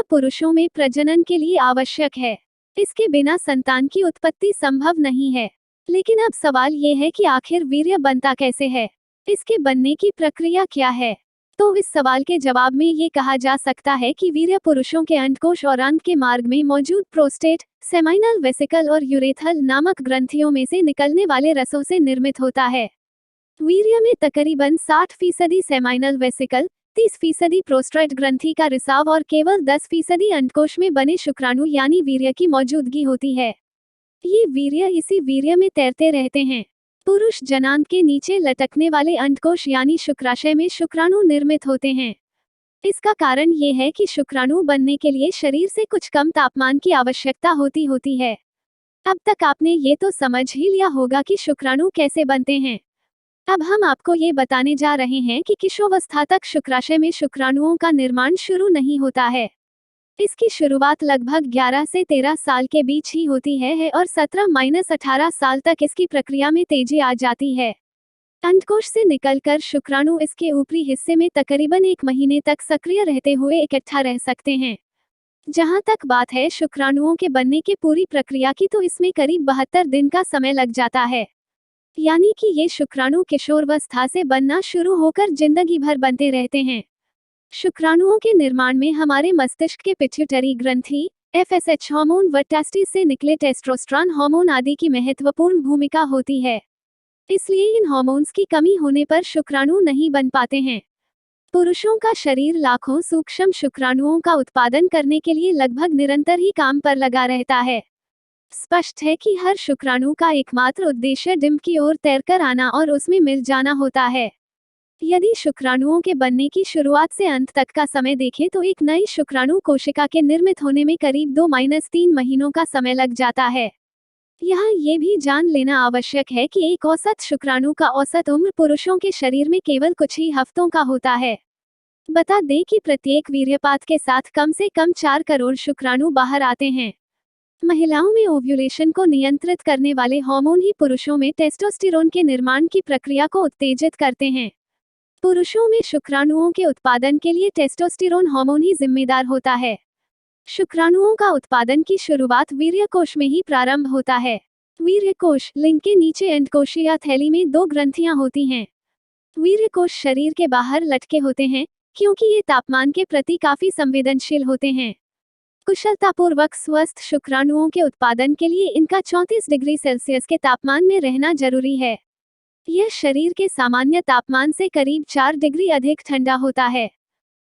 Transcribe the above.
पुरुषों में प्रजनन के लिए आवश्यक है। इसके बिना संतान की उत्पत्ति संभव नहीं है। लेकिन अब सवाल ये है कि आखिर वीर्य बनता कैसे है? इसके बनने की प्रक्रिया क्या है? तो इस सवाल के जवाब में ये कहा जा सकता है कि वीर्य पुरुषों के अंडकोश और अंग के मार्ग में मौजूद प्रोस्टेट, सेमाइनल वेसिकल और यूरेथ्रल नामक ग्रंथियों में से निकलने वाले रसों से निर्मित होता है। वीर्य में तकरीबन 60% सेमाइनल वेसिकल, 30% प्रोस्टेट ग्रंथि का रिसाव और केवल 10% अंडकोश में बने शुक्राणु यानी वीर्य की मौजूदगी होती है। ये वीर्य इसी वीर्य में तैरते रहते हैं। पुरुष जनांग के नीचे लटकने वाले अंडकोश यानी शुक्राशय में शुक्राणु निर्मित होते हैं। इसका कारण ये है कि शुक्राणु बनने के लिए शरीर से कुछ कम तापमान की आवश्यकता होती है। अब तक आपने ये तो समझ ही लिया होगा कि शुक्राणु कैसे बनते हैं। अब हम आपको ये बताने जा रहे हैं कि किशोरावस्था तक शुक्राशय में शुक्राणुओं का निर्माण शुरू नहीं होता है। इसकी शुरुआत लगभग 11 से 13 साल के बीच ही होती है और 17-18 साल तक इसकी प्रक्रिया में तेजी आ जाती है। अंडकोश से निकलकर शुक्राणु इसके ऊपरी हिस्से में तकरीबन 1 महीने तक सक्रिय रहते हुए इकट्ठा रह सकते हैं। जहां तक बात है शुक्राणुओं के बनने की पूरी प्रक्रिया की, तो इसमें करीब 72 दिन का समय लग जाता है। यानी कि ये शुक्राणु किशोरावस्था से बनना शुरू होकर जिंदगी भर बनते रहते हैं। शुक्राणुओं के निर्माण में हमारे मस्तिष्क के पिट्यूटरी ग्रंथि, FSH हार्मोन व टेस्टिस से निकले टेस्टोस्टेरोन हार्मोन आदि की महत्वपूर्ण भूमिका होती है। इसलिए इन हार्मोन्स की कमी होने पर शुक्राणु नहीं बन पाते हैं। पुरुषों का शरीर लाखों सूक्ष्म शुक्राणुओं का उत्पादन करने के लिए लगभग निरंतर ही काम पर लगा रहता है। स्पष्ट है कि हर शुक्राणु का एकमात्र उद्देश्य डिंब की ओर तैरकर आना और उसमें मिल जाना होता है। यदि शुक्राणुओं के बनने की शुरुआत से अंत तक का समय देखें तो एक नई शुक्राणु कोशिका के निर्मित होने में करीब 2-3 महीनों का समय लग जाता है। यहाँ ये भी जान लेना आवश्यक है कि एक औसत शुक्राणु का औसत उम्र पुरुषों के शरीर में केवल कुछ ही हफ्तों का होता है। बता दें कि प्रत्येक वीर्यपात के साथ कम से कम 4 करोड़ शुक्राणु बाहर आते हैं। महिलाओं में ओव्यूलेशन को नियंत्रित करने वाले हार्मोन ही पुरुषों में टेस्टोस्टेरोन के निर्माण की प्रक्रिया को उत्तेजित करते हैं। पुरुषों में शुक्राणुओं के उत्पादन के लिए टेस्टोस्टेरोन हार्मोन ही जिम्मेदार होता है। शुक्राणुओं का उत्पादन की शुरुआत वीर्यकोश में ही प्रारंभ होता है। वीर्यकोश लिंग के नीचे अंडकोशीय थैली में 2 ग्रंथियां होती हैं। वीर्यकोश शरीर के बाहर लटके होते हैं क्योंकि ये तापमान के प्रति काफी संवेदनशील होते हैं। कुशलतापूर्वक स्वस्थ शुक्राणुओं के उत्पादन के लिए इनका 34 डिग्री सेल्सियस के तापमान में रहना जरूरी है। यह शरीर के सामान्य तापमान से करीब 4 डिग्री अधिक ठंडा होता है।